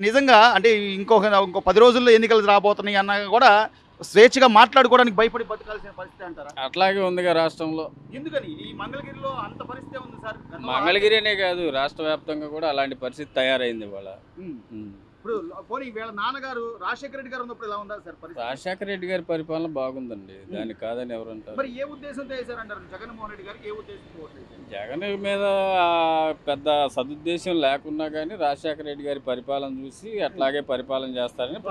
నిజంగా అంటే ఇంకో 10 రోజుల్లో ఎన్నికలు రాబోతున్నాయి అన్నా కూడా స్వేచ్ఛగా మాట్లాడుకోవడానికి భయపడి బతకాల్సిన పరిస్థితి అంటారా? అట్లాగే ఉందిగా రాష్ట్రంలో. ఎందుకని ఈ మంగళగిరిలో అంత పరిస్థితే ఉంది సార్. మంగళగిరినే కాదు, రాష్ట్ర వ్యాప్తంగా కూడా అలాంటి పరిస్థితి తయారైంది ఇవాళ. ఇప్పుడు పోనీ వీళ్ళ నాన్నగారు రాజశేఖర రెడ్డి గారు ఉన్నప్పుడు ఎలా ఉందా సార్ పరిస్థితి? రాజశేఖర రెడ్డి గారి పరిపాలన బాగుందండి, దాన్ని కాదని ఎవరంటారు. మరి ఏ ఉద్దేశంతో వేశారంటారు జగన్మోహన్ రెడ్డి గారికి? ఏ ఉద్దేశంతో ఓట్లు వేశారు? జగన్ మీద పెద్ద సదుద్దేశం లేకున్నా కానీ రాజశేఖర రెడ్డి గారి పరిపాలన చూసి అట్లాగే పరిపాలన చేస్తారని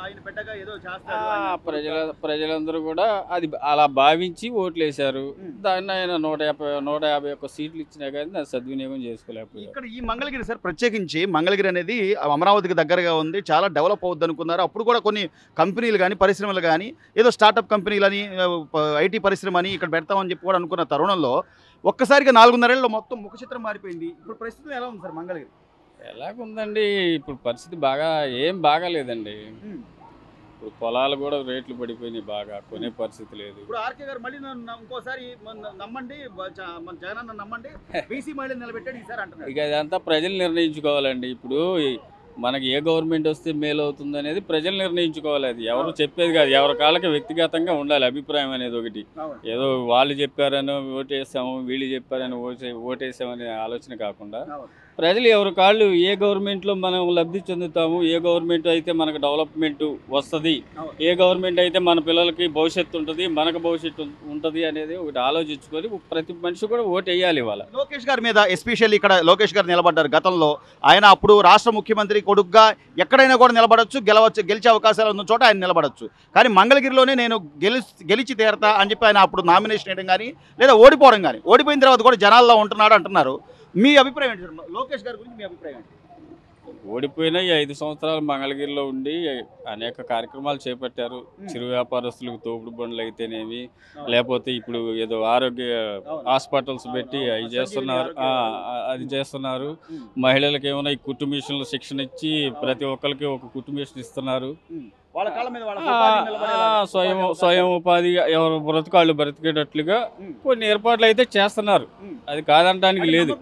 ఆయన బిడ్డగా ఏదో చేస్తారు ప్రజలందరూ కూడా అది అలా భావించి ఓట్లు వేశారు. దాన్ని ఆయన 151 సీట్లు ఇచ్చినా కానీ దాన్ని సద్వినియోగం చేసుకోలేకపోయారు. ఇక్కడ ఈ మంగళగిరి సార్ ప్రత్యేకించి మంగళగిరి అనేది అమరావతికి దగ్గరగా ఉంది, చాలా డెవలప్ అవుద్ది అనుకున్నారు. అప్పుడు కూడా కొన్ని కంపెనీలు కానీ పరిశ్రమలు కానీ ఏదో స్టార్టప్ కంపెనీలు అని ఐటీ పరిశ్రమ అని ఇక్కడ పెడతామని చెప్పి కూడా అనుకున్న తరుణంలో ఒక్కసారిగా 4.5 ఏళ్ళలో మొత్తం ముఖ చిత్రం మారిపోయింది. ఇప్పుడు పరిస్థితి ఎలా ఉంది సార్ మంగళగిరి? ఎలాగుందండి ఇప్పుడు పరిస్థితి? ఏం బాగాలేదండి. ఇప్పుడు పొలాలు కూడా రేట్లు పడిపోయినాయి, బాగా కొనే పరిస్థితి లేదు. ఇప్పుడు ఆర్కే గారు మళ్ళీ ఇంకోసారి నమ్మండి, మన జగనన్న నమ్మండి, బీసీ మహిళలు నిలబెట్టాడు ఈసారి అంటున్నారు. ఇక అదంతా ప్రజలు నిర్ణయించుకోవాలండి. ఇప్పుడు మనకి ఏ గవర్నమెంట్ వస్తే మేలు అవుతుంది అనేది ప్రజలు నిర్ణయించుకోవాలి. అది ఎవరు చెప్పేది కాదు, ఎవరి కాళ్ళకి వ్యక్తిగతంగా ఉండాలి అభిప్రాయం అనేది ఒకటి. ఏదో వాళ్ళు చెప్పారనో ఓటేసాము, వీళ్ళు చెప్పారని ఓటేసామనే ఆలోచన కాకుండా ప్రజలు ఎవరి కాళ్ళు ఏ గవర్నమెంట్లో మనం లబ్ధి చెందుతాము, ఏ గవర్నమెంట్ అయితే మనకు డెవలప్మెంట్ వస్తుంది, ఏ గవర్నమెంట్ అయితే మన పిల్లలకి భవిష్యత్తు ఉంటుంది, మనకు భవిష్యత్తు ఉంటుంది అనేది ఒకటి ఆలోచించుకొని ప్రతి మనిషి కూడా ఓటు వేయాలి. ఇవాళ లోకేష్ గారి మీద ఎస్పెషల్లీ ఇక్కడ లోకేష్ గారు నిలబడ్డారు. గతంలో ఆయన అప్పుడు రాష్ట్ర ముఖ్యమంత్రి కొడుకుగా ఎక్కడైనా కూడా నిలబడచ్చు, గెలిచే అవకాశాలు ఉన్న చోట ఆయన నిలబడచ్చు. కానీ మంగళగిరిలోనే నేను గెలిచి తీరతా అని చెప్పి ఆయన అప్పుడు నామినేషన్ వేయడం కానీ లేదా ఓడిపోవడం కానీ, ఓడిపోయిన తర్వాత కూడా జనాల్లో ఉంటున్నాడు అంటున్నారు. మీ అభిప్రాయం ఏంటి సార్? లోకేష్ గారి గురించి మీ అభిప్రాయం ఏంటి? ఓడిపోయిన ఈ 5 సంవత్సరాలు మంగళగిరిలో ఉండి అనేక కార్యక్రమాలు చేపట్టారు. చిరు వ్యాపారస్తులకు తోపుడు బండ్లు అయితేనేమి, లేకపోతే ఇప్పుడు ఏదో ఆరోగ్య హాస్పిటల్స్ పెట్టి అది చేస్తున్నారు. మహిళలకు ఏమైనా ఈ కుట్టు మిషన్లు శిక్షణ ఇచ్చి ప్రతి ఒక్కరికి ఒక కుట్టు మిషన్ ఇస్తున్నారు. స్వయం ఉపాధి ఎవరు బ్రతకాళ్ళు బ్రతికేటట్లుగా కొన్ని ఏర్పాట్లు అయితే చేస్తున్నారు. అది కాదనడానికి లేదు.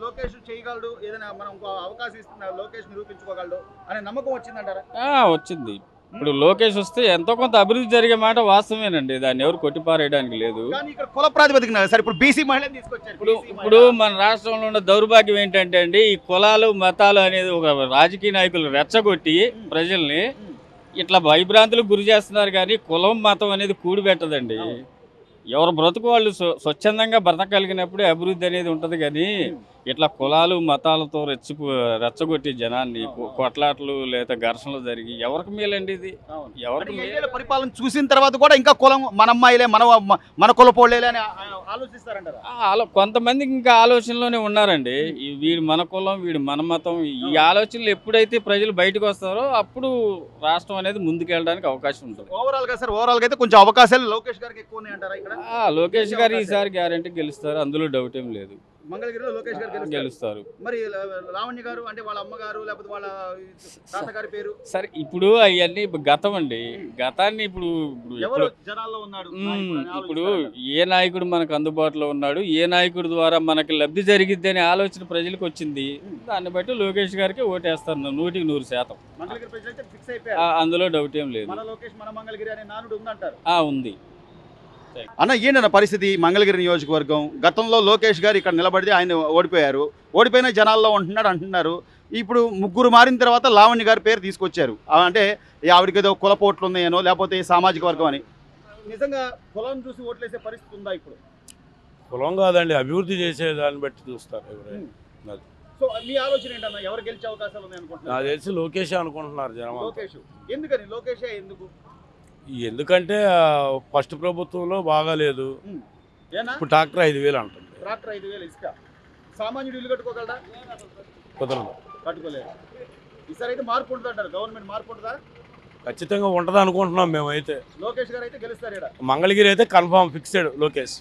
లోకేష్ చేయగలడు, ఏదైనా మనం అవకాశం ఇస్తున్నారు, లోకేష్ నిరూపించుకోగలడు అనే నమ్మకం వచ్చిందంటారా? వచ్చింది. ఇప్పుడు లోకేష్ వస్తే ఎంతో కొంత అభివృద్ధి జరిగే మాట వాస్తవేనండి, దాన్ని ఎవరు కొట్టిపారేయడానికి లేదు. కుల ప్రాతిపదికన సార్ ఇప్పుడు బీసీ మహిళని తీసుకొచ్చారు. ఇప్పుడు మన రాష్ట్రంలో ఉన్న దౌర్భాగ్యం ఏంటంటే అండి, ఈ కులాలు మతాలు అనేది ఒక రాజకీయ నాయకులు రెచ్చగొట్టి ప్రజల్ని ఇట్లా భయభ్రాంతులకు గురి చేస్తున్నారు. కానీ కులం మతం అనేది కూడిపెట్టదండి. ఎవరు బ్రతుకు వాళ్ళు స్వచ్ఛందంగా బ్రతకగలిగినప్పుడే అభివృద్ధి అనేది ఉంటుంది. కానీ ఇట్లా కులాలు మతాలతో రెచ్చగొట్టి జనాన్ని కొట్లాటలు లేదా ఘర్షణలు జరిగి ఎవరికి మేలండి ఇది? ఎవరికి పరిపాలన చూసిన తర్వాత కూడా ఇంకా కులం మన అమ్మాయిలే మన కులపోళ్ళే అని ఆలోచిస్తారంటారు. కొంతమందికి ఇంకా ఆలోచనలోనే ఉన్నారండి. వీడు మన కులం, వీడు మన మతం, ఈ ఆలోచనలు ఎప్పుడైతే ప్రజలు బయటకు వస్తారో అప్పుడు రాష్ట్రం అనేది ముందుకెళ్ళడానికి అవకాశం ఉంటుంది. ఓవరాల్ గా సార్, ఓవరాల్ గా అయితే కొంచెం అవకాశాలు లోకేష్ గారికి ఎక్కువ ఉన్నాయంటారా? ఇక్కడ లోకేష్ గారు ఈసారి గ్యారంటీ గెలుస్తారు, అందులో డౌట్ ఏం లేదు. మంగళగిరిలో లోకేష్ గారు గెలుస్తారు. మరి లావణ్య గారు అంటే వాళ్ళ అమ్మగారు లేకపోతే వాళ్ళ తాతగారి పేరు సరే, ఇప్పుడు అవన్నీ గతం అండి. గతాన్ని ఇప్పుడు జనాల్లో ఉన్నాడు. ఇప్పుడు ఏ నాయకుడు మనకు అందుబాటులో ఉన్నాడు, ఏ నాయకుడి ద్వారా మనకి లబ్ధి జరిగిద్ది అనే ఆలోచన ప్రజలకు వచ్చింది. దాన్ని బట్టి లోకేష్ గారికి ఓటేస్తారు 100%. అందులో డౌట్ ఏం లేదు. ఉంది. అన్న ఏంటన్న పరిస్థితి మంగళగిరి నియోజకవర్గం? గతంలో లోకేష్ గారు ఇక్కడ నిలబడితే ఆయన ఓడిపోయారు, ఓడిపోయిన జనాల్లో ఉంటున్నాడు అంటున్నారు. ఇప్పుడు ముగ్గురు మారిన తర్వాత లావణ్య గారి పేరు తీసుకొచ్చారు. అంటే ఆవిడకి ఏదో కులపోట్లు ఉన్నాయనో లేకపోతే సామాజిక వర్గం అని. నిజంగా కులం చూసి ఓట్లేసే పరిస్థితి ఉందా ఇప్పుడు? కులం కాదండి, అభివృద్ధి చేసే దాన్ని బట్టి చూస్తారు ఎవరైనా. సో మీ ఆలోచన ఏంటన్నా, ఎవరు గెలిచే అవకాశాలు ఉన్నాయి అనుకుంటున్నారు? నాకు తెలిసి లోకేష్ అనుకుంటున్నారు జనం. లోకేష్ ఎందుకని? లోకేషే ఎందుకు? ఎందుకంటే ఫస్ట్ ప్రభుత్వంలో బాగాలేదు. ఇప్పుడు ట్రాక్టర్ 5,000 అంటుంది. ట్రాక్టర్ 5,000 ఇసుక సామాన్యుడు ఇల్లు కట్టుకోగలరా? కుదరదు, కట్టుకోలేదు. ఈసారి అయితే మార్పు ఉంటుంది అంటారు, గవర్నమెంట్ మార్పు ఉంటుందా? ఖచ్చితంగా ఉంటుంది అనుకుంటున్నాం మేమైతే. లోకేష్ గారు అయితే గెలుస్తారు. మంగళగిరి అయితే కన్ఫామ్ ఫిక్స్డ్ లోకేష్.